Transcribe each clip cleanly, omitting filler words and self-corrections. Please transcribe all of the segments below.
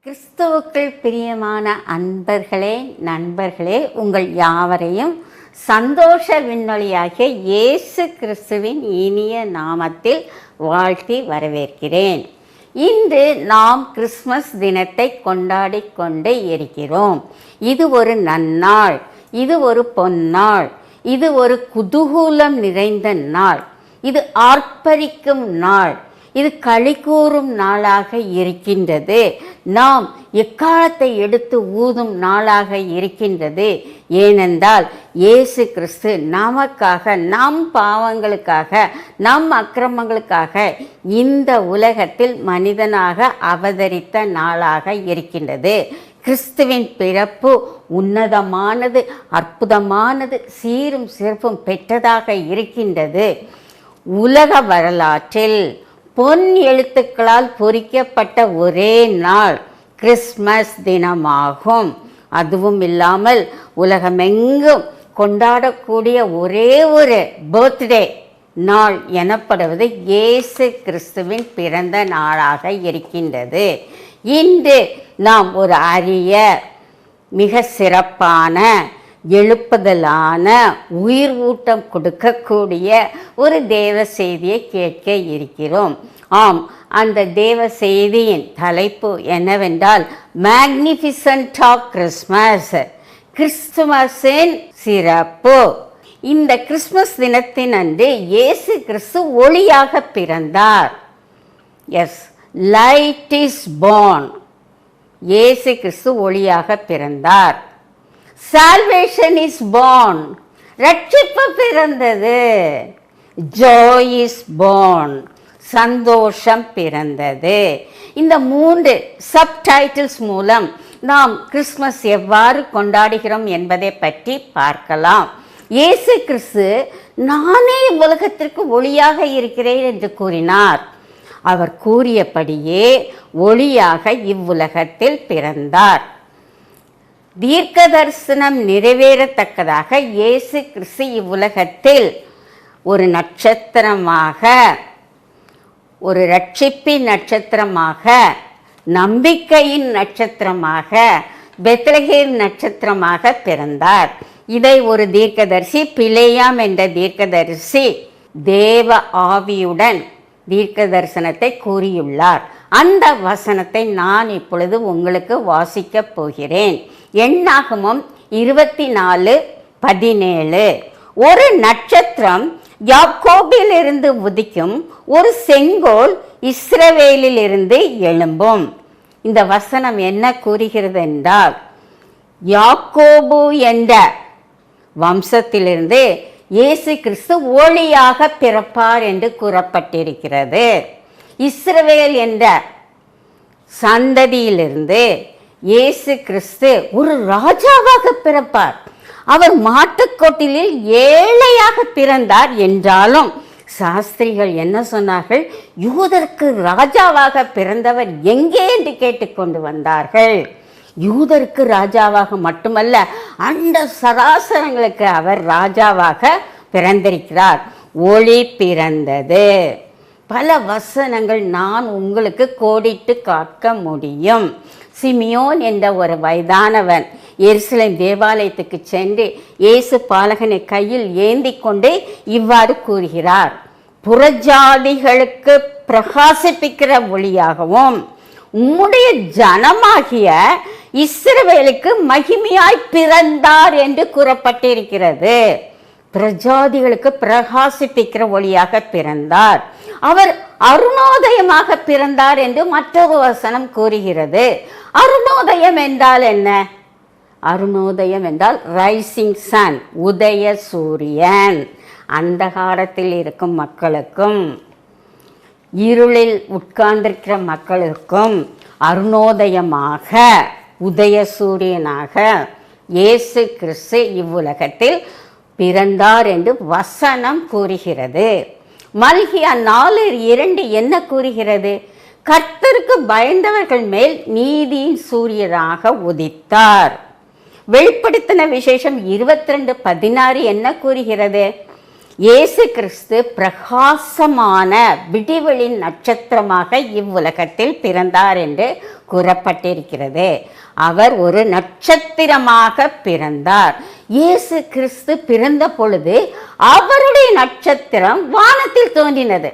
கிறிஸ்துவுக்குள் பிரியமான அன்பர்களே, நண்பர்களே, உங்கள் யாவரையும் சந்தோஷ விண்ணொலியாகிய இயேசு கிறிஸ்துவின் இனிய நாமத்தில் வாழ்த்தி வரவேற்கிறேன். இன்று நாம் கிறிஸ்மஸ் தினத்தை கொண்டாடி கொண்டு இருக்கிறோம். இது ஒரு நன்னாள், இது ஒரு பொன்னாள், இது ஒரு குதூகூலம் நிறைந்த நாள், இது ஆர்ப்பரிக்கும் நாள், இது களி கூறும் நாளாக இருக்கின்றது. நாம் எக்காலத்தை எடுத்து ஊதும் நாளாக இருக்கின்றது. ஏனென்றால் இயேசு கிறிஸ்து நமக்காக, நம் பாவங்களுக்காக, நம் அக்கிரமங்களுக்காக இந்த உலகத்தில் மனிதனாக அவதரித்த நாளாக இருக்கின்றது. கிறிஸ்துவின் பிறப்பு உன்னதமானது, அற்புதமானது, சீரும் சிறப்பும் பெற்றதாக இருக்கின்றது. உலக வரலாற்றில் பொன் எழுத்துக்களால் பொறிக்கப்பட்ட ஒரே நாள் கிறிஸ்மஸ் தினமாகும். அதுவும் இல்லாமல் உலகமெங்கும் கொண்டாடக்கூடிய ஒரே ஒரு பர்த்டே நாள் எனப்படுவது இயேசு கிறிஸ்துவின் பிறந்த நாளாக இருக்கின்றது. இன்று நாம் ஒரு அரிய, மிக சிறப்பான, எழுப்புதலான, உயிர் ஊட்டம் கொடுக்கக்கூடிய ஒரு தேவ செய்தியை கேட்க இருக்கிறோம். ஆம், அந்த தேவ செய்தியின் தலைப்பு என்னவென்றால் மேக்னிஃபிசன்ட் ஆஃப் கிறிஸ்மஸ், கிறிஸ்துமஸின் சிறப்பு. இந்த கிறிஸ்மஸ் தினத்தின் அன்று இயேசு கிறிஸ்து ஒளியாக பிறந்தார். Yes, light is born. இயேசு கிறிஸ்து ஒளியாக பிறந்தார். Salvation is born. ரட்சிப்பு பிறந்தது. Joy is born. சந்தோஷம் பிறந்தது. இந்த 3 சப்டைட்டில்ஸ் மூலம் நாம் கிறிஸ்மஸ் எவ்வாறு கொண்டாடுகிறோம் என்பதை பற்றி பார்க்கலாம். இயேசு கிறிஸ்து நானே உலகத்திற்கு ஒளியாக இருக்கிறேன் என்று கூறினார். அவர் கூறியபடியே ஒளியாக இவ்வுலகத்தில் பிறந்தார். தீர்க்க தரிசனம் நிறைவேறத்தக்கதாக இயேசு கிறிஸ்து இவ்வுலகத்தில் ஒரு நட்சத்திரமாக, ஒரு ரட்சிப்பின் நட்சத்திரமாக, நம்பிக்கையின் நட்சத்திரமாக, பெத்லகேம் நட்சத்திரமாக பிறந்தார். இதை ஒரு தீர்க்கதரிசி, பிலேயாம் என்ற தீர்க்கதரிசி தேவ ஆவியுடன் தீர்க்க தரிசனத்தை கூறியுள்ளார். அந்த வசனத்தை நான் இப்பொழுது உங்களுக்கு வாசிக்கப் போகிறேன். எண்ணாகமம் 24:17. ஒரு நட்சத்திரம் யாக்கோபிலிருந்து உதிக்கும், ஒரு செங்கோல் இஸ்ரவேலிலிருந்து எழும்பும். இந்த வசனம் என்ன கூறுகிறது என்றால், யாக்கோபு என்ற வம்சத்திலிருந்து இயேசு கிறிஸ்து ஒளியாக பிறப்பார் என்று கூறப்பட்டிருக்கிறது. இஸ்ரவேல் என்ற சந்ததியிலிருந்து இயேசு கிறிஸ்து ஒரு ராஜாவாக பிறப்பார். அவர் மாட்டுக்கொட்டிலில் ஏழையாக பிறந்தார் என்றாலும் சாஸ்திரிகள் என்ன சொன்னார்கள்? யூதருக்கு ராஜாவாக பிறந்தவர் எங்கே என்று கேட்டுக்கொண்டு வந்தார்கள். யூதருக்கு ராஜாவாக மட்டுமல்ல, அண்ட சராசரங்களுக்கு அவர் ராஜாவாக பிறந்திருக்கிறார். ஒளி பிறந்தது. பல வசனங்கள் நான் உங்களுக்கு கோடிட்டு காட்ட முடியும். சிமியோன் என்ற ஒரு வயதானவன் எருசலேம் தேவாலயத்துக்கு சென்று இயேசு பாலகனை கையில் ஏந்தி கொண்டு இவ்வாறு கூறுகிறார்: புறஜாதிகளுக்கு பிரகாசிப்பிக்கிற ஒளியாகவும் உம்முடைய ஜனமாகிய இஸ்ரவேலுக்கு மகிமையாய் பிறந்தார் என்று கூறப்பட்டிருக்கிறது. பிரஜாதிகளுக்கு பிரகாசிப்பிக்கிற ஒளியாக பிறந்தார். அவர் அருணோதயமாக பிறந்தார் என்று மற்றொரு வசனம் கூறுகிறது. அருணோதயம் என்றால் என்ன? அருணோதயம் என்றால் ரைசிங் சன், உதய சூரியன். அந்தகாரத்தில் இருக்கும் மக்களுக்கும், இருளில் உட்கார்ந்திருக்கிற மக்களுக்கும் அருணோதயமாக உதயசூரியனாக இயேசு கிறிஸ்து இவ்வுலகத்தில் பிறந்தார் என்று வசனம் கூறுகிறது. மல்கியா 4:2 என்ன கூறுகிறது? கர்த்தருக்கு பயந்தவர்கள் மேல் நீதியின் சூரியனாக உதித்தார். வெளிப்படுத்தின விசேஷம் 22:16 என்ன கூறுகிறது? இயேசு கிறிஸ்து பிரகாசமான விடிவெளி நட்சத்திரமாக இவ்வுலகத்தில் பிறந்தார் என்று கூறப்பட்டிருக்கிறது. அவர் ஒரு நட்சத்திரமாக பிறந்தார். இயேசு கிறிஸ்து பிறந்த பொழுது அவருடைய நட்சத்திரம் வானத்தில் தோன்றினது.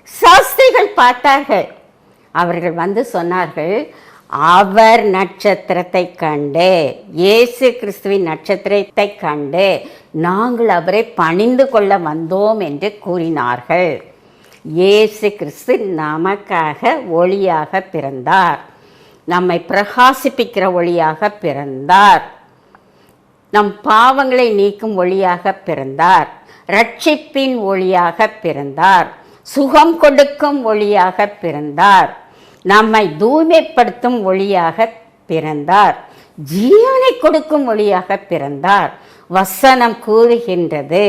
சாஸ்திரிகள் பார்த்தார்கள். அவர்கள் வந்து சொன்னார்கள், அவர் நட்சத்திரத்தை கண்டு, இயேசு கிறிஸ்துவின் நட்சத்திரத்தை கண்டு நாங்கள் அவரை பணிந்து கொள்ள வந்தோம் என்று கூறினார்கள். இயேசு கிறிஸ்து நமக்காக ஒளியாக பிறந்தார். நம்மை பிரகாசிப்பிக்கிற ஒளியாக பிறந்தார். நம் பாவங்களை நீக்கும் ஒளியாக பிறந்தார். ரட்சிப்பின் ஒளியாக பிறந்தார். சுகம் கொடுக்கும் ஒளியாக பிறந்தார். நம்மை தூய்மைப்படுத்தும் ஒளியாக பிறந்தார். ஜீவனை கொடுக்கும் ஒளியாக பிறந்தார். வசனம் கூறுகின்றது,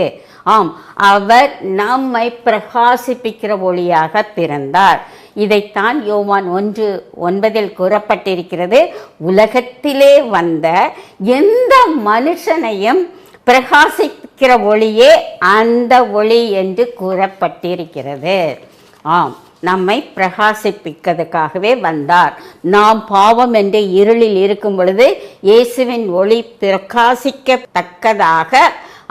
ஆம், அவர் நம்மை பிரகாசிப்பிக்கிற ஒளியாக பிறந்தார். இதைத்தான் யோவான் 1:9 கூறப்பட்டிருக்கிறது. உலகத்திலே வந்த எந்த மனுஷனையும் பிரகாசிக்கிற ஒளியே அந்த ஒளி என்று கூறப்பட்டிருக்கிறது. ஆம், நம்மை பிரகாசிப்பிக்கிறதுக்காகவே வந்தார். நாம் பாவம் என்று இருளில் இருக்கும் பொழுது இயேசுவின் ஒளி பிரகாசிக்கத்தக்கதாக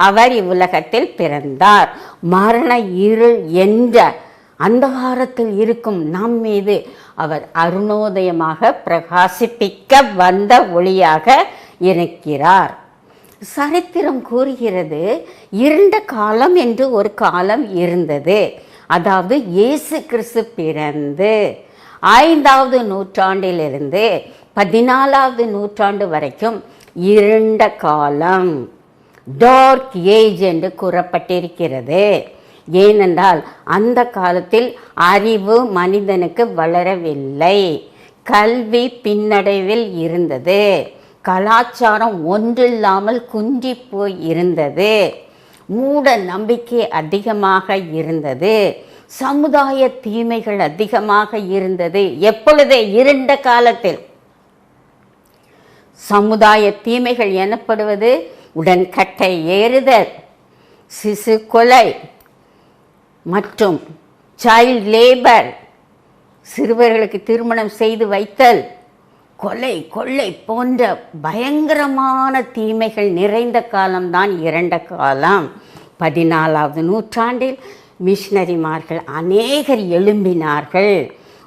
அவர் இவ்வுலகத்தில் பிறந்தார். மரண இருள் என்ற அந்தகாரத்தில் இருக்கும் நம் மீது அவர் அருணோதயமாக பிரகாசிப்பிக்க வந்த ஒளியாக இருக்கிறார். சரித்திரம் கூறுகிறது, இருண்ட காலம் என்று ஒரு காலம் இருந்தது. அதாவது இயேசு கிறிஸ்து பிறந்து 5வது நூற்றாண்டிலிருந்து 14வது நூற்றாண்டு வரைக்கும் இருண்ட காலம், டார்க் ஏஜ் என்று கூறப்பட்டிருக்கிறது. ஏனென்றால் அந்த காலத்தில் அறிவு மனிதனுக்கு வளரவில்லை, கல்வி பின்னடைவில் இருந்தது, கலாச்சாரம் ஒன்றில்லாமல் குன்றி போய் இருந்தது, மூட நம்பிக்கை அதிகமாக இருந்தது, சமுதாய தீமைகள் அதிகமாக இருந்தது. எப்பொழுது? இருண்ட காலத்தில். சமுதாய தீமைகள் எனப்படுவது உடன்கட்டை ஏறுதல், சிசு கொலை மற்றும் சைல்ட் லேபர், சிறுவர்களுக்கு திருமணம் செய்து வைத்தல், கொலை கொள்ளை போன்ற பயங்கரமான தீமைகள் நிறைந்த காலம்தான் இருண்ட காலம். 14வது நூற்றாண்டில் மிஷனரிமார்கள் அநேகர் எழும்பினார்கள்,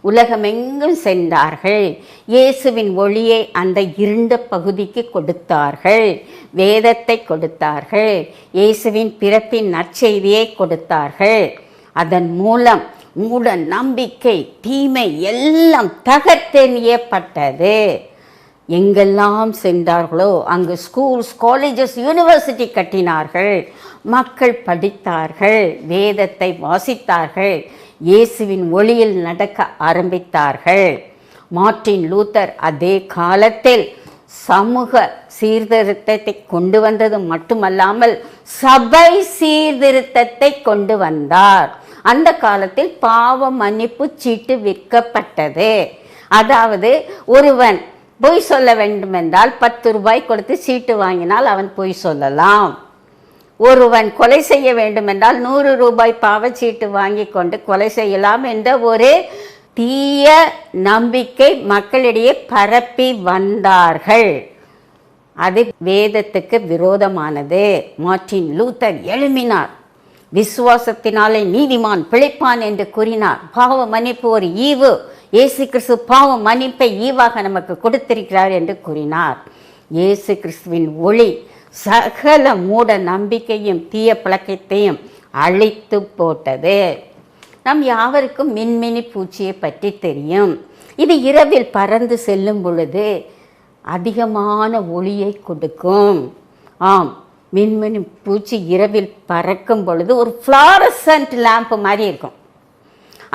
உலகமெங்கும் சென்றார்கள். இயேசுவின் ஒளியை அந்த இருண்ட பகுதிக்கு கொடுத்தார்கள், வேதத்தை கொடுத்தார்கள், இயேசுவின் பிறப்பின் நற்செய்தியை கொடுத்தார்கள். அதன் மூலம் மூட நம்பிக்கை தீமை எல்லாம் தகர்த்தெறியப்பட்டது. எங்கெல்லாம் சென்றார்களோ அங்கு ஸ்கூல்ஸ், காலேஜஸ், யூனிவர்சிட்டி கட்டினார்கள். மக்கள் படித்தார்கள், வேதத்தை வாசித்தார்கள், இயேசுவின் ஒளியில் நடக்க ஆரம்பித்தார்கள். மார்ட்டின் லூத்தர் அதே காலத்தில் சமூக சீர்திருத்தத்தை கொண்டு வந்தது மட்டுமல்லாமல் சபை சீர்திருத்தத்தை கொண்டு வந்தார். அந்த காலத்தில் பாவ மன்னிப்பு சீட்டு விற்கப்பட்டது. அதாவது ஒருவன் பொய் சொல்ல வேண்டுமென்றால் 10 ரூபாய் கொடுத்து சீட்டு வாங்கினால் அவன் பொய் சொல்லலாம். ஒருவன் கொலை செய்ய வேண்டுமென்றால் 100 ரூபாய் பாவச்சீட்டு வாங்கி கொண்டு கொலை செய்யலாம் என்ற ஒரு தீய நம்பிக்கை மக்களிடையே பரப்பி வந்தார்கள். அது வேதத்துக்கு விரோதமானது. மார்ட்டின் லூத்தர் எழும்பினார். விசுவாசத்தினாலே நீதிமான் பிழைப்பான் என்று கூறினார். பாவ மன்னிப்பு ஒரு ஈவு, இயேசு கிறிஸ்து பாவ மன்னிப்பை ஈவாக நமக்கு கொடுத்திருக்கிறார் என்று கூறினார். இயேசு கிறிஸ்துவின் ஒளி சகல மூட நம்பிக்கையும் தீய பழக்கத்தையும் அழித்து போட்டது. நம் யாவருக்கும் மின்மினி பூச்சியை பற்றி தெரியும். இது இரவில் பறந்து செல்லும் பொழுது அதிகமான ஒளியை கொடுக்கும். ஆம், மின்மினி பூச்சி இரவில் பறக்கும் பொழுது ஒரு ஃப்ளாரசன்ட் லேம்ப் மாதிரி இருக்கும்.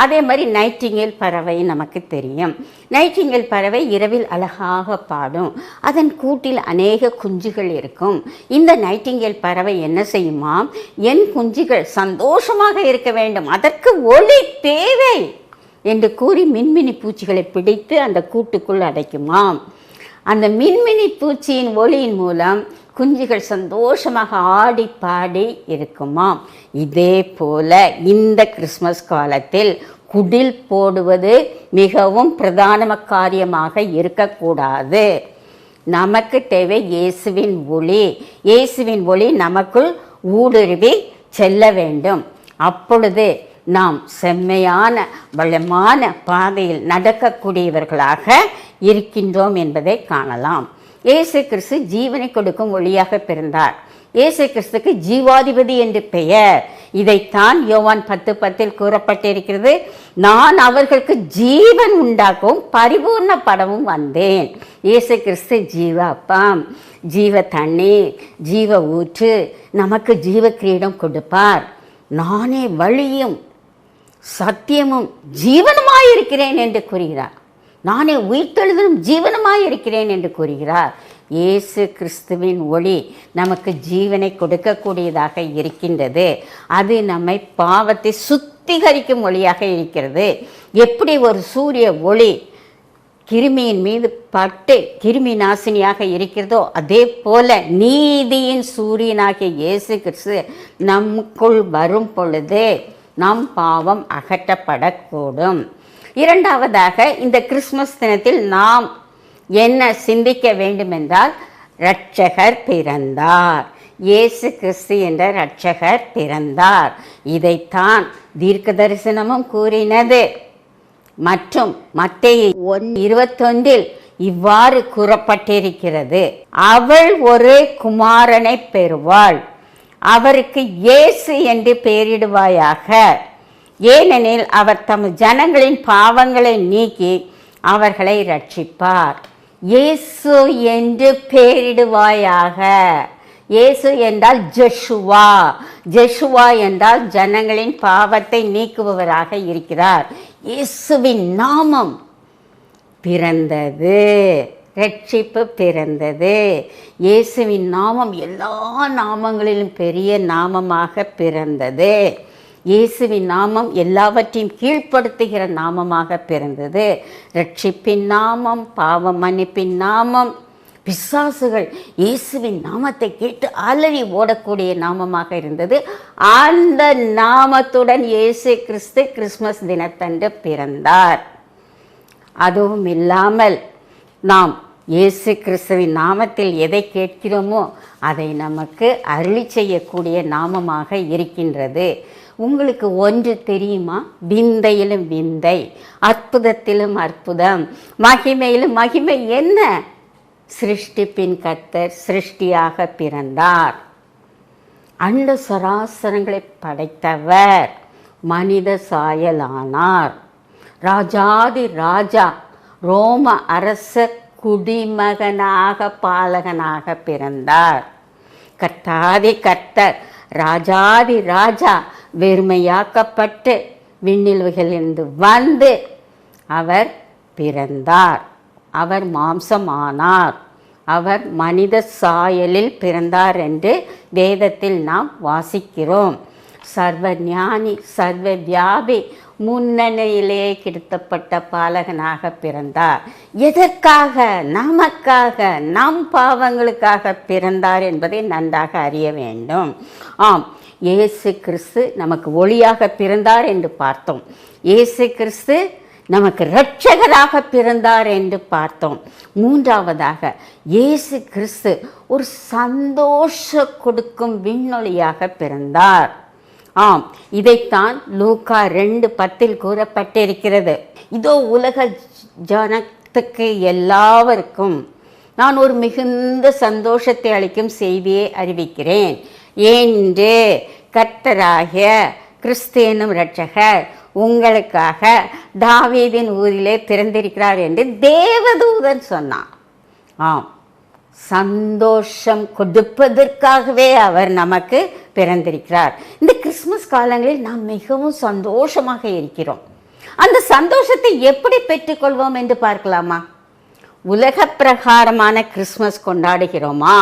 அதே மாதிரி நைட்டிங்கேல் பறவை நமக்கு தெரியும். நைட்டிங்கேல் பறவை இரவில் அழகாக பாடும். அதன் கூட்டில் அநேக குஞ்சுகள் இருக்கும். இந்த நைட்டிங்கேல் பறவை என்ன செய்யுமாம், என் குஞ்சுகள் சந்தோஷமாக இருக்க வேண்டும், அதற்கு ஒளி தேவை என்று கூறி மின்மினி பூச்சிகளை பிடித்து அந்த கூட்டுக்குள் அடைக்குமாம். அந்த மின்மினி பூச்சியின் ஒளியின் மூலம் குஞ்சுகள் சந்தோஷமாக ஆடி பாடி இருக்குமாம். இதே போல இந்த கிறிஸ்மஸ் காலத்தில் குடில் போடுவது மிகவும் பிரதான காரியமாக இருக்கக்கூடாது. நமக்கு தேவை இயேசுவின் ஒளி. இயேசுவின் ஒளி நமக்குள் ஊடுருவி செல்ல வேண்டும். அப்பொழுது நாம் செம்மையான வளமான பாதையில் நடக்கக்கூடியவர்களாக இருக்கின்றோம் என்பதை காணலாம். இயேசு கிறிஸ்து ஜீவனை கொடுக்கும் ஒளியாக பிறந்தார். இயேசு கிறிஸ்துக்கு ஜீவாதிபதி என்று பெயர். இதைத்தான் யோவான் 10:10 கூறப்பட்டிருக்கிறது. நான் அவர்களுக்கு ஜீவன் உண்டாக்கவும் பரிபூர்ணப்படவும் வந்தேன். இயேசு கிறிஸ்து ஜீவ அப்பம், ஜீவ தண்ணீர், ஜீவ ஊற்று, நமக்கு ஜீவ கிரீடம் கொடுப்பார். நானே வழியும் சத்தியமும் ஜீவனுமாயிருக்கிறேன் என்று கூறுகிறார். நானே உயிர்த்தெழுதலும் ஜீவனுமாயிருக்கிறேன் என்று கூறுகிறார். இயேசு கிறிஸ்துவின் ஒளி நமக்கு ஜீவனை கொடுக்கக்கூடியதாக இருக்கின்றது. அது நம்மை பாவத்தை சுத்திகரிக்கும் ஒளியாக இருக்கிறது. எப்படி ஒரு சூரிய ஒளி கிருமியின் மீது பட்டு கிருமி நாசினியாக இருக்கிறதோ, அதே போல நீதியின் சூரியனாகிய இயேசு கிறிஸ்து நமக்குள் வரும் பொழுது நம் பாவம் அகற்றப்படக்கூடும். இரண்டாவதாக, இந்த கிறிஸ்மஸ் தினத்தில் நாம் என்ன சிந்திக்க வேண்டும் என்றால், இரட்சகர் பிறந்தார். இயேசு கிறிஸ்து என்ற இரட்சகர் பிறந்தார். இதைத்தான் தீர்க்க தரிசனமும் கூறினது. மற்றும் மத்தேயு 1:21 இவ்வாறு கூறப்பட்டிருக்கிறது, அவள் ஒரு குமாரனை பெறுவாள், அவருக்கு இயேசு என்று பெயரிடுவாயாக, ஏனெனில் அவர் தம் ஜனங்களின் பாவங்களை நீக்கி அவர்களை ரட்சிப்பார். இயேசு என்று பெயரிடுவாயாக. இயேசு என்றால் ஜெஷுவா. ஜெஷுவா என்றால் ஜனங்களின் பாவத்தை நீக்குபவராக இருக்கிறார். இயேசுவின் நாமம் பிறந்தது, ரட்சிப்பு பிறந்தது. இயேசுவின் நாமம் எல்லா நாமங்களிலும் பெரிய நாமமாக பிறந்தது. இயேசுவின் நாமம் எல்லாவற்றையும் கீழ்ப்படுத்துகிற நாமமாக பிறந்தது. ரட்சிப்பின் நாமம், பாவ மன்னிப்பின் நாமம். பிசாசுகள் இயேசுவின் நாமத்தை கேட்டு அலறி ஓடக்கூடிய நாமமாக இருந்தது. அந்த நாமத்துடன் இயேசு கிறிஸ்து கிறிஸ்மஸ் தினத்தன்று பிறந்தார். அதுவும் இல்லாமல் நாம் இயேசு கிறிஸ்துவின் நாமத்தில் எதை கேட்கிறோமோ அதை நமக்கு அருளி செய்யக்கூடிய நாமமாக இருக்கின்றது. உங்களுக்கு ஒன்று தெரியுமா? விந்தையிலும் விந்தை, அற்புதத்திலும் அற்புதம், மகிமையிலும் மகிமை என்ன? சிருஷ்டிப்பின் கர்த்தர் சிருஷ்டியாக பிறந்தார். அண்ட சராசரங்களை படைத்தவர் மனித சாயலானார். ராஜாதி ராஜா, ரோம அரச குடிமகனாக பாலகனாக பிறந்தார். கர்த்தாதி கர்த்தர், ராஜாதி ராஜா, வெறுமையாக்கப்பட்டு விண்ணில்களிலிருந்து வந்து அவர் பிறந்தார். அவர் மாம்சமானார். அவர் மனித சாயலில் பிறந்தார் என்று வேதத்தில் நாம் வாசிக்கிறோம். சர்வ ஞானி, சர்வ வியாபி, முன்னணியிலே கிடத்தப்பட்ட பாலகனாக பிறந்தார். எதற்காக? நமக்காக, நம் பாவங்களுக்காக பிறந்தார் என்பதை நன்றாக அறிய வேண்டும். ஆம், இயேசு கிறிஸ்து நமக்கு ஒளியாக பிறந்தார் என்று பார்த்தோம். இயேசு கிறிஸ்து நமக்கு இரட்சகராக பிறந்தார் என்று பார்த்தோம். மூன்றாவதாக, இயேசு கிறிஸ்து ஒரு சந்தோஷ கொடுக்கும் விண்ணொளியாக பிறந்தார். ஆம், இதைத்தான் லூக்கா 2:10 கூறப்பட்டிருக்கிறது. இதோ உலக ஜனத்துக்கு எல்லாருக்கும் நான் ஒரு மிகுந்த சந்தோஷத்தை அளிக்கும் செய்தியை அறிவிக்கிறேன். என்று கர்த்தராகிய கிறிஸ்து என்னும் இரட்சகர் உங்களுக்காக தாவீதின் ஊரிலே பிறந்திருக்கிறார் என்று தேவதூதன் சொன்னான். ஆம், சந்தோஷம் கொடுப்பதற்காகவே அவர் நமக்கு பிறந்திருக்கிறார். இந்த கிறிஸ்மஸ் காலங்களில் நாம் மிகவும் சந்தோஷமாக இருக்கிறோம். அந்த சந்தோஷத்தை எப்படி பெற்றுக்கொள்வோம் என்று பார்க்கலாமா? உலக பிரகாரமான கிறிஸ்மஸ் கொண்டாடுகிறோமா,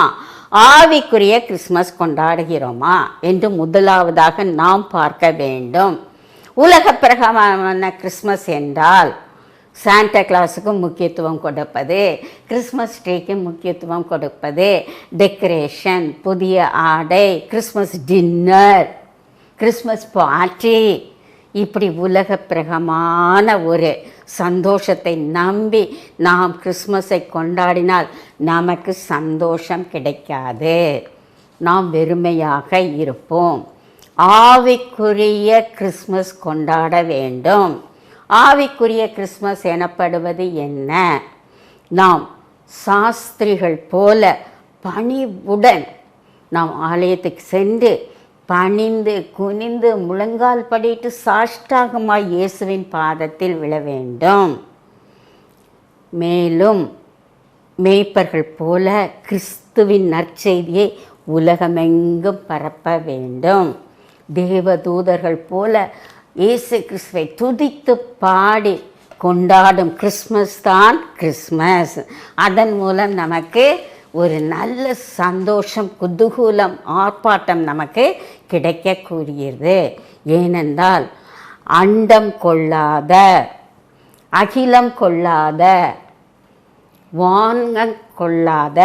ஆவிக்குரிய கிறிஸ்மஸ் கொண்டாடுகிறோமா என்று முதலாவதாக நாம் பார்க்க வேண்டும். உலக பிரகாரமான கிறிஸ்மஸ் என்றால் சாண்டா கிளாஸுக்கு முக்கியத்துவம் கொடுப்பது, கிறிஸ்மஸ் ட்ரீக்கு முக்கியத்துவம் கொடுப்பது, டெக்கரேஷன், புதிய ஆடை, கிறிஸ்மஸ் டின்னர், கிறிஸ்மஸ் பார்ட்டி, இப்படி உலக பிரகமான ஒரு சந்தோஷத்தை நம்பி நாம் கிறிஸ்மஸை கொண்டாடினால் நமக்கு சந்தோஷம் கிடைக்காது. நாம் வெறுமையாக இருப்போம். ஆவிக்குரிய கிறிஸ்மஸ் கொண்டாட வேண்டும். ஆவிக்குரிய கிறிஸ்மஸ் எனப்படுவது என்ன? நாம் சாஸ்திரிகள் போல பணிவுடன் நாம் ஆலயத்துக்கு சென்று பணிந்து குனிந்து முழங்கால் படிட்டு சாஷ்டாகமாய் இயேசுவின் பாதத்தில் விழ வேண்டும். மேலும் மேய்ப்பர்கள் போல கிறிஸ்துவின் நற்செய்தியை உலகமெங்கும் பரப்ப வேண்டும். தேவதூதர்கள் போல இயேசு கிறிஸ்துவை துதித்து பாடி கொண்டாடும் கிறிஸ்மஸ் தான் கிறிஸ்மஸ். அதன் மூலம் நமக்கு ஒரு நல்ல சந்தோஷம், குதூகூலம், ஆர்ப்பாட்டம் நமக்கு கிடைக்கக்கூடியது. ஏனென்றால் அண்டம் கொள்ளாத, அகிலம் கொள்ளாத, வானம் கொள்ளாத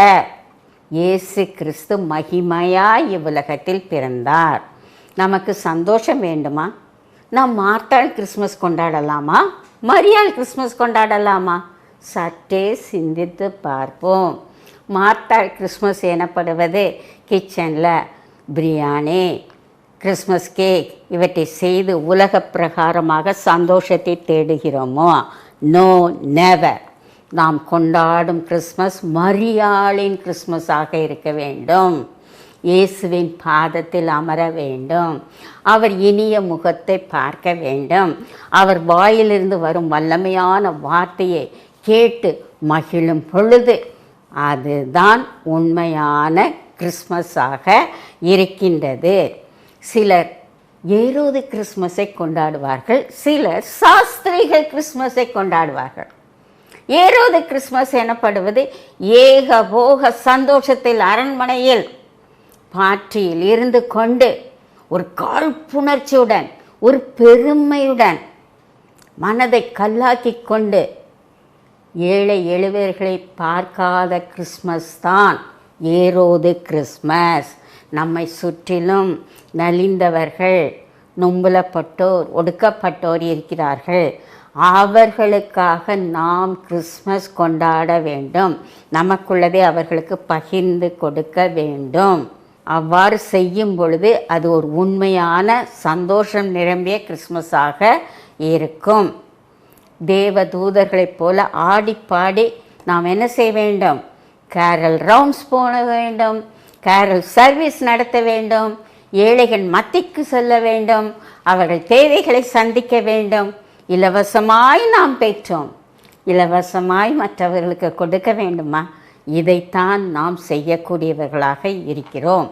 இயேசு கிறிஸ்து மகிமையாய் இவ்வுலகத்தில் பிறந்தார். நமக்கு சந்தோஷம் வேண்டுமா? நாம் மார்த்தாள் கிறிஸ்மஸ் கொண்டாடலாமா, மரியாள் கிறிஸ்மஸ் கொண்டாடலாமா? சற்றே சிந்தித்து பார்ப்போம். மார்த்தாள் கிறிஸ்மஸ் எனப்படுவது கிச்சனில் பிரியாணி, கிறிஸ்மஸ் கேக் இவற்றை செய்து உலக பிரகாரமாக சந்தோஷத்தை தேடுகிறோமோ? No, never. நாம் கொண்டாடும் கிறிஸ்மஸ் மரியாளின் கிறிஸ்மஸாக இருக்க வேண்டும். இயேசுவின் பாதத்தில் அமர வேண்டும். அவர் இனிய முகத்தை பார்க்க வேண்டும். அவர் வாயிலிருந்து வரும் வல்லமையான வார்த்தையை கேட்டு மகிழும் பொழுது அதுதான் உண்மையான கிறிஸ்மஸாக இருக்கின்றது. சிலர் ஏரோது கிறிஸ்மஸை கொண்டாடுவார்கள், சிலர் சாஸ்திரிகள் கிறிஸ்மஸை கொண்டாடுவார்கள். ஏரோது கிறிஸ்மஸ் எனப்படுவது ஏகபோக சந்தோஷத்தில் அரண்மனையில் பாட்டியில் இருந்து கொண்டு ஒரு காழ்ப்புணர்ச்சியுடன், ஒரு பெருமையுடன் மனதை கல்லாக்கி கொண்டு ஏழை எளியவர்களை பார்க்காத கிறிஸ்மஸ் தான் ஏரோது கிறிஸ்மஸ். நம்மை சுற்றிலும் நலிந்தவர்கள், நொம்பலப்பட்டோர், ஒடுக்கப்பட்டோர் இருக்கிறார்கள். அவர்களுக்காக நாம் கிறிஸ்மஸ் கொண்டாட வேண்டும். நமக்குள்ளதை அவர்களுக்கு பகிர்ந்து கொடுக்க வேண்டும். அவ்வாறு செய்யும் பொழுது அது ஒரு உண்மையான சந்தோஷம் நிரம்பிய கிறிஸ்மஸாக இருக்கும். தேவ தூதர்களைப் போல ஆடிப்பாடி நாம் என்ன செய்ய வேண்டும்? கேரல் ரவுண்ட்ஸ் போக வேண்டும், கேரல் சர்வீஸ் நடத்த வேண்டும், ஏழைகள் மத்திக்கு செல்ல வேண்டும், அவர்கள் தேவைகளை சந்திக்க வேண்டும். இலவசமாய் நாம் பெற்றோம், இலவசமாய் மற்றவர்களுக்கு கொடுக்க வேண்டுமா? இதைத்தான் நாம் செய்யக்கூடியவர்களாக இருக்கிறோம்.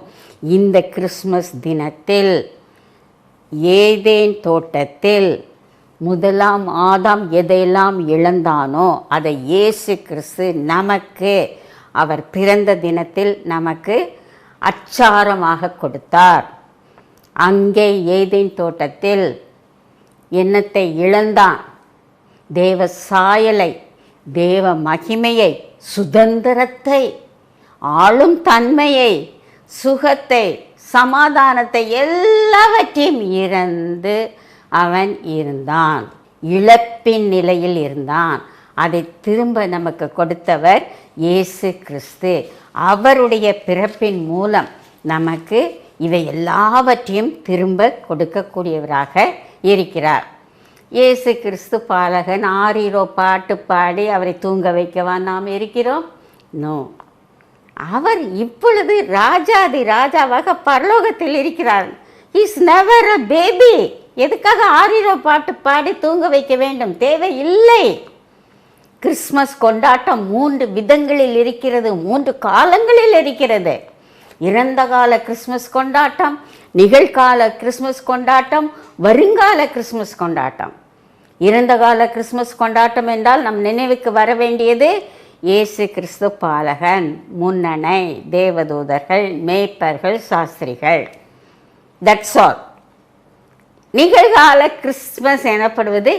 இந்த கிறிஸ்மஸ் தினத்தில் ஏதேன் தோட்டத்தில் முதலாம் ஆதாம் எதையெல்லாம் இழந்தானோ அதை இயேசு கிறிஸ்து நமக்கு அவர் பிறந்த தினத்தில் நமக்கு அச்சாரமாக கொடுத்தார். அங்கே ஏதேன் தோட்டத்தில் என்னத்தை இழந்தான்? தேவ சாயலை, தேவ மகிமையை, சுதந்திரத்தை, ஆளும் தன்மையை, சுகத்தை, சமாதானத்தை எல்லாவற்றையும் இழந்து அவன் இருந்தான். இழப்பின் நிலையில் இருந்தான். அதை திரும்ப நமக்கு கொடுத்தவர் இயேசு கிறிஸ்து. அவருடைய பிறப்பின் மூலம் நமக்கு இவை எல்லாவற்றையும் திரும்ப கொடுக்கக்கூடியவராக இருக்கிறார். இயேசு கிறிஸ்து பாலகன் ஆரீரோ பாட்டு பாடி அவரை தூங்க வைக்கவா நாம் இருக்கிறோம்? நோ. அவர் இப்பொழுது ராஜாதி ராஜாவாக பரலோகத்தில் இருக்கிறார். Is never a baby. எதுக்காக ஆரீரோ பாட்டு பாடி தூங்க வைக்க வேண்டும்? தேவையில்லை. கிறிஸ்மஸ் கொண்டாட்டம் 3 விதங்களில் இருக்கிறது, 3 காலங்களில் இருக்கிறது. இறந்த கால கிறிஸ்மஸ் கொண்டாட்டம், நிகழ்கால கிறிஸ்மஸ் கொண்டாட்டம், வருங்கால கிறிஸ்மஸ் கொண்டாட்டம். இறந்த கால கிறிஸ்மஸ் கொண்டாட்டம் என்றால் நம் நினைவுக்கு வர வேண்டியது இயேசு கிறிஸ்து பாலகன், முன்னணை, தேவதூதர்கள், மேய்ப்பர்கள், சாஸ்திரிகள். That's all. நிகழ்கால கிறிஸ்மஸ் எனப்படுவது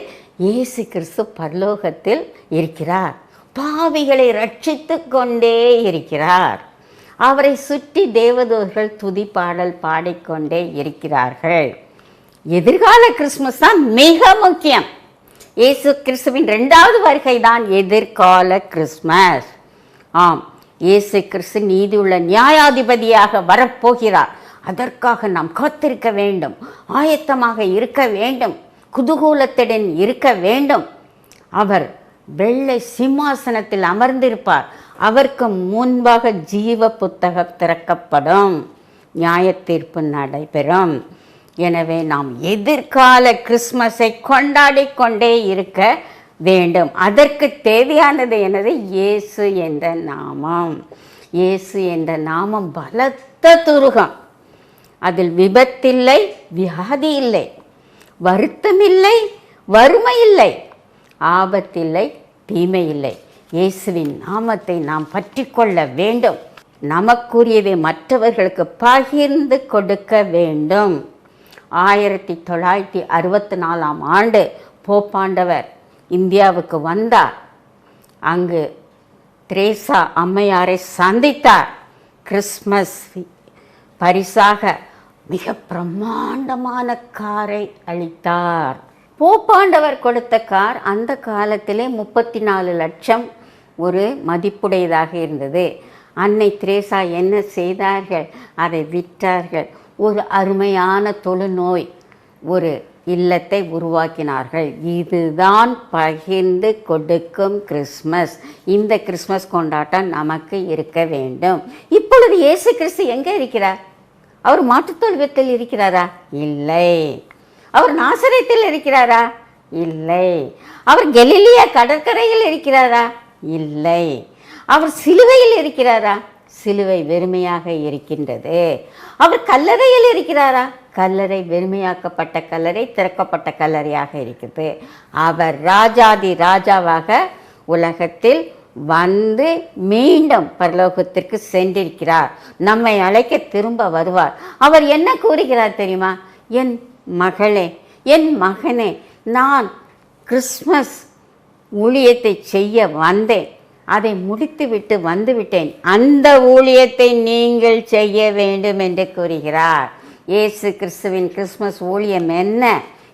இயேசு கிறிஸ்து பரலோகத்தில் இருக்கிறார், பாவிகளை ரட்சித்து கொண்டே இருக்கிறார். அவரை சுற்றி தேவதூதர்கள் துதி பாடல் பாடிக்கொண்டே இருக்கிறார்கள். எதிர்கால கிறிஸ்மஸ் தான் மிக முக்கியம். இயேசு கிறிஸ்துவின் 2வது வருகை தான் எதிர்கால கிறிஸ்மஸ். ஆம், இயேசு கிறிஸ்து நீதியுள்ள நியாயாதிபதியாக வரப்போகிறார். அதற்காக நாம் காத்திருக்க வேண்டும், ஆயத்தமாக இருக்க வேண்டும், குதூகூலத்துடன் இருக்க வேண்டும். அவர் வெள்ளை சிம்மாசனத்தில் அமர்ந்திருப்பார். அவருக்கு முன்பாக ஜீவ புத்தகம் திறக்கப்படும், நியாய தீர்ப்பு நடைபெறும். எனவே நாம் எதிர்கால கிறிஸ்மஸை கொண்டாடி கொண்டே இருக்க வேண்டும். அதற்கு தேவையானது எனது இயேசு என்ற நாமம். இயேசு என்ற நாமம் பலத்த துருகம். அதில் விபத்தில்லை, வியாதி இல்லை, வருத்தமில்லை, வறுமை இல்லை, ஆபத்தில்லை, தீமை இல்லை. இயேசுவின் நாமத்தை நாம் பற்றி கொள்ள வேண்டும். நமக்குரியதை மற்றவர்களுக்கு பகிர்ந்து கொடுக்க வேண்டும். 1964ஆம் ஆண்டு போப்பாண்டவர் இந்தியாவுக்கு வந்தார். அங்கு திரேசா அம்மையாரை சந்தித்தார். கிறிஸ்மஸ் பரிசாக மிக பிரம்மாண்டமான காரை அளித்தார். போப்பாண்டவர் கொடுத்த கார் அந்த காலத்திலே 34 லட்சம் ஒரு மதிப்புடையதாக இருந்தது. அன்னை திரேசா என்ன செய்தார்கள்? அதை விற்றார்கள். ஒரு அருமையான தொழுநோய் ஒரு இல்லத்தை உருவாக்கினார்கள். இதுதான் பகிர்ந்து கொடுக்கும் கிறிஸ்மஸ். இந்த கிறிஸ்மஸ் கொண்டாட்டம் நமக்கு இருக்க வேண்டும். இப்பொழுது இயேசு கிறிஸ்து எங்கே இருக்கிறார்? அவர் மாட்டுத்தொழுவத்தில் இருக்கிறாரா? இல்லை. அவர் நாசரேத்தில் இருக்கிறாரா? இல்லை. அவர் கலிலியா கடற்கரையில் இருக்கிறாரா? இல்லை. அவர் சிலுவையில் இருக்கிறாரா? சிலுவை வெறுமையாக இருக்கின்றது. அவர் கல்லறையில் இருக்கிறாரா? கல்லறை வெறுமையாக்கப்பட்ட கல்லறை, திறக்கப்பட்ட கல்லறையாக இருக்குது. அவர் ராஜாதி ராஜாவாக உலகத்தில் வந்து மீண்டும் பரலோகத்திற்கு சென்றிருக்கிறார். நம்மை அழைக்க திரும்ப வருவார். அவர் என்ன கூறுகிறார் தெரியுமா? என் மகளே, என் மகனே, நான் கிறிஸ்மஸ் ஊழியத்தை செய்ய வந்தேன், அதை முடித்துவிட்டு வந்துவிட்டேன். அந்த ஊழியத்தை நீங்கள் செய்ய வேண்டும் என்று கூறுகிறார். இயேசு கிறிஸ்துவின் கிறிஸ்மஸ் ஊழியம் என்ன?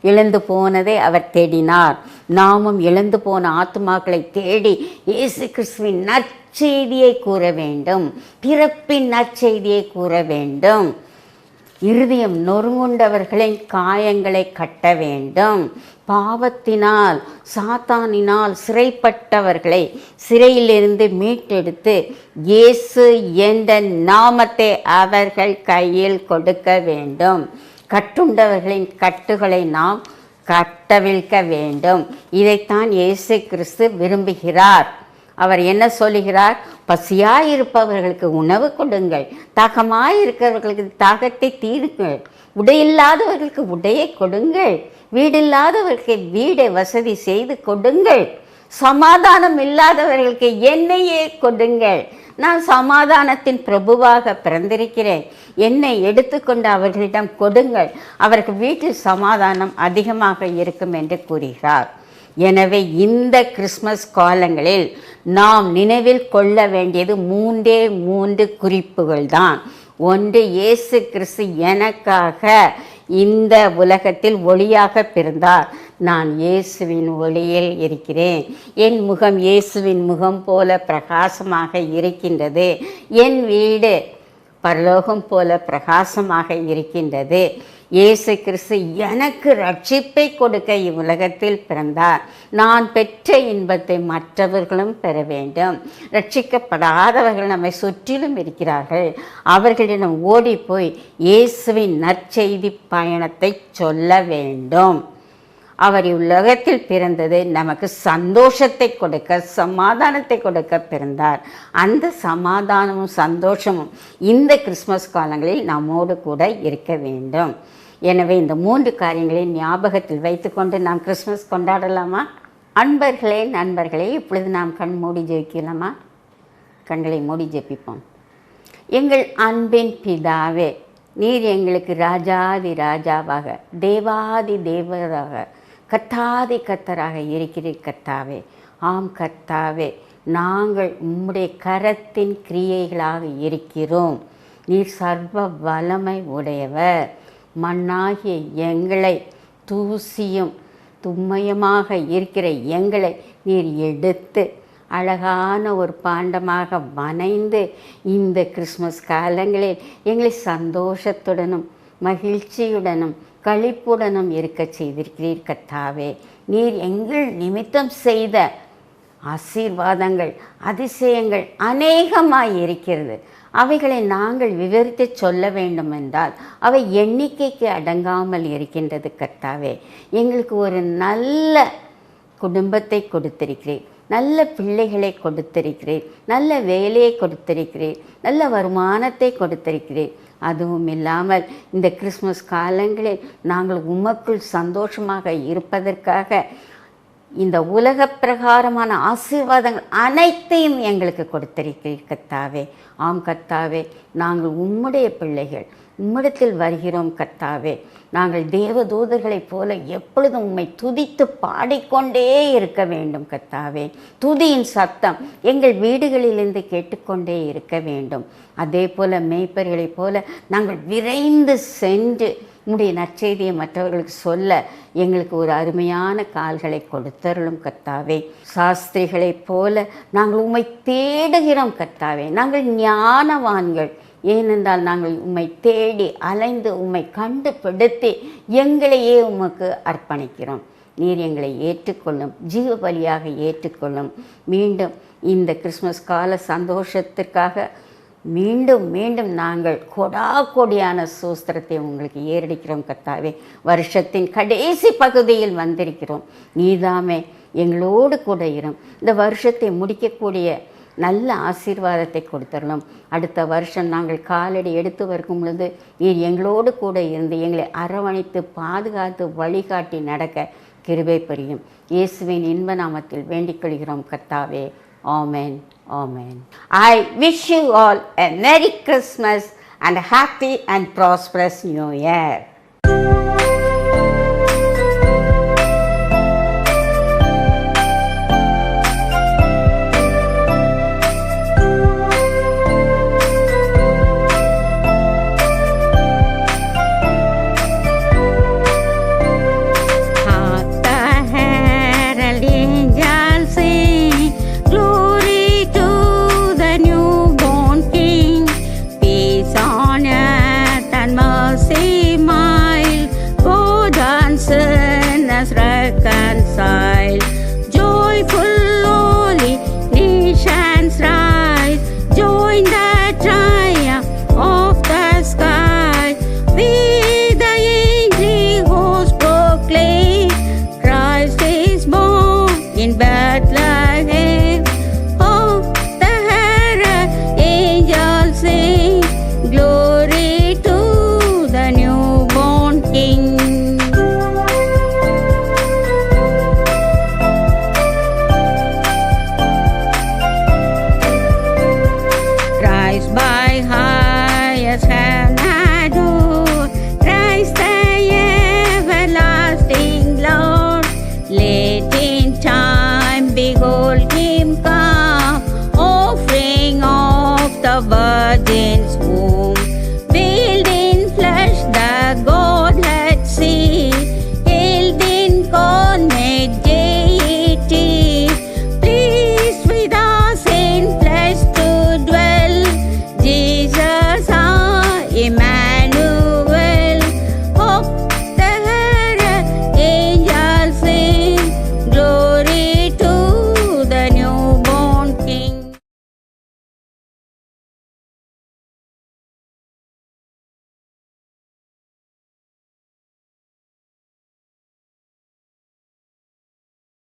இழந்து போனதை அவர் தேடினார். நாமும் இழந்து போன ஆத்துமாக்களை தேடி இயேசு கிறிஸ்துவின் நற்செய்தியை கூற வேண்டும், பிறப்பின் நற்செய்தியை கூற வேண்டும். இருதயம் நொறுங்குண்டவர்களின் காயங்களை கட்ட வேண்டும். பாவத்தினால் சாத்தானினால் சிறைப்பட்டவர்களை சிறையிலிருந்து மீட்டெடுத்து இயேசு என்ற நாமத்தை அவர்கள் கையில் கொடுக்க வேண்டும். கட்டுண்டவர்களின் கட்டுகளை நாம் கட்டவிழ்க்க வேண்டும். இதைத்தான் இயேசு கிறிஸ்து விரும்புகிறார். அவர் என்ன சொல்லுகிறார்? பசியாயிருப்பவர்களுக்கு உணவு கொடுங்கள், தாகமாயிருக்கிறவர்களுக்கு தாகத்தை தீருங்கள், உடையில்லாதவர்களுக்கு உடையை கொடுங்கள், வீடில்லாதவர்களுக்கு வீடை வசதி செய்து கொடுங்கள், சமாதானம் இல்லாதவர்களுக்கு எண்ணெயே கொடுங்கள். நான் சமாதானத்தின் பிரபுவாக பிறந்திருக்கிறேன், என்னை எடுத்துக்கொண்டு அவர்களிடம் கொடுங்கள், அவர்கள் வீட்டில் சமாதானம் அதிகமாக இருக்கும் என்று கூறுகிறார். எனவே இந்த கிறிஸ்மஸ் காலங்களில் நாம் நினைவில் கொள்ள வேண்டியது 3 குறிப்புகள் தான். ஒன்று, இயேசு கிறிஸ்து எனக்காக இந்த உலகத்தில் ஒளியாக பிறந்தார். நான் இயேசுவின் ஒளியில் இருக்கிறேன். என் முகம் இயேசுவின் முகம் போல பிரகாசமாக இருக்கின்றது. என் வீடு பரலோகம் போல பிரகாசமாக இருக்கின்றது. இயேசு கிறிஸ்து எனக்கு ரட்சிப்பை கொடுக்க இவ்வுலகத்தில் பிறந்தார். நான் பெற்ற இன்பத்தை மற்றவர்களும் பெற வேண்டும். ரட்சிக்கப்படாதவர்கள் நம்மை சுற்றிலும் இருக்கிறார்கள். அவர்களிடம் ஓடி போய் இயேசுவின் நற்செய்தி பயணத்தை சொல்ல வேண்டும். அவர் இவ்வுலகத்தில் பிறந்தது நமக்கு சந்தோஷத்தை கொடுக்க, சமாதானத்தை கொடுக்க பிறந்தார். அந்த சமாதானமும் சந்தோஷமும் இந்த கிறிஸ்மஸ் காலங்களில் நம்மோடு கூட இருக்க வேண்டும். எனவே இந்த 3 காரியங்களை ஞாபகத்தில் வைத்துக்கொண்டு நாம் கிறிஸ்மஸ் கொண்டாடலாமா? அன்பர்களே, நண்பர்களே, இப்பொழுது நாம் கண் மூடி ஜெபிக்கலாமா? கண்களை மூடி ஜெபிப்போம். எங்கள் அன்பின் பிதாவே, நீர் எங்களுக்கு ராஜாதி ராஜாவாக, தேவாதி தேவராக, கர்த்தாதி கர்த்தராக இருக்கிறீர் கர்த்தாவே. ஆம் கர்த்தாவே, நாங்கள் உம்முடைய கரத்தின் கிரியைகளாக இருக்கிறோம். நீர் சர்வ வல்லமை உடையவர். மண்ணாகிய எங்களை, தூசியும் தும்மயமாக இருக்கிற எங்களை நீர் எடுத்து அழகான ஒரு பாண்டமாக வனைந்து இந்த கிறிஸ்மஸ் காலங்களில் எங்களை சந்தோஷத்துடனும் மகிழ்ச்சியுடனும் களிப்புடனும் இருக்க செய்திருக்கிறீர் கர்த்தாவே. நீர் எங்கள் நிமித்தம் செய்த ஆசீர்வாதங்கள், அதிசயங்கள் அநேகமாய் இருக்கிறது. அவைகளை நாங்கள் விவரித்து சொல்ல வேண்டும் என்றால் அவை எண்ணிக்கைக்கு அடங்காமல் இருக்கின்றது கர்த்தாவே. எங்களுக்கு ஒரு நல்ல குடும்பத்தை கொடுத்திருக்கிறீர், நல்ல பிள்ளைகளை கொடுத்திருக்கிறீர், நல்ல வேலையை கொடுத்திருக்கிறீர், நல்ல வருமானத்தை கொடுத்திருக்கிறீர். அதுவும் இல்லாமல் இந்த கிறிஸ்மஸ் காலங்களில் நாங்கள் உமக்குள் சந்தோஷமாக இருப்பதற்காக இந்த உலக பிரகாரமான ஆசீர்வாதங்கள் அனைத்தையும் எங்களுக்கு கொடுத்திருக்கிறீர் கர்த்தாவே. ஆம் கர்த்தாவே, நாங்கள் உம்முடைய பிள்ளைகள், உம்மிடத்தில் வருகிறோம் கர்த்தாவே. நாங்கள் தேவதூதர்களைப் போல எப்பொழுதும் உம்மை துதித்து பாடிக்கொண்டே இருக்க வேண்டும் கர்த்தாவே. துதியின் சத்தம் எங்கள் வீடுகளிலிருந்து கேட்டுக்கொண்டே இருக்க வேண்டும். அதே போல் மேய்ப்பர்களைப் போல நாங்கள் விரைந்து சென்று உம்முடைய நற்செய்தியை மற்றவர்களுக்கு சொல்ல எங்களுக்கு ஒரு அருமையான கால்களை கொடுத்தருளும் கர்த்தாவே. சாஸ்திரிகளைப் போல நாங்கள் உம்மை தேடுகிறோம் கர்த்தாவே. நாங்கள் ஞானவான்கள். ஏனென்றால் நாங்கள் உம்மை தேடி அலைந்து உம்மை கண்டுபிடித்து எங்களையே உமக்கு அர்ப்பணிக்கிறோம். நீர் எங்களை ஏற்றுக்கொள்ளும், ஜீவ பலியாக ஏற்றுக்கொள்ளும். மீண்டும் இந்த கிறிஸ்மஸ் கால சந்தோஷத்திற்காக மீண்டும் மீண்டும் நாங்கள் கொடியான சோஸ்திரத்தை உங்களுக்கு ஏறடிக்கிறோம் கர்த்தாவே. வருஷத்தின் கடைசி பகுதியில் வந்திருக்கிறோம். நீதாமே எங்களோடு கூட இரும். இந்த வருஷத்தை முடிக்கக்கூடிய நல்ல ஆசீர்வாதத்தை கொடுத்துடலாம். அடுத்த வருஷம் நாங்கள் காலடி எடுத்து வரும் பொழுது நீர் எங்களோடு கூட இருந்து எங்களை அரவணைத்து பாதுகாத்து வழிகாட்டி நடக்க கிருபை புரியும். இயேசுவின் இன்ப நாமத்தில் வேண்டிக் கொள்கிறோம் கர்த்தாவே. ஆமென், ஆமென். I wish you all a Merry Christmas and a happy and prosperous New Year.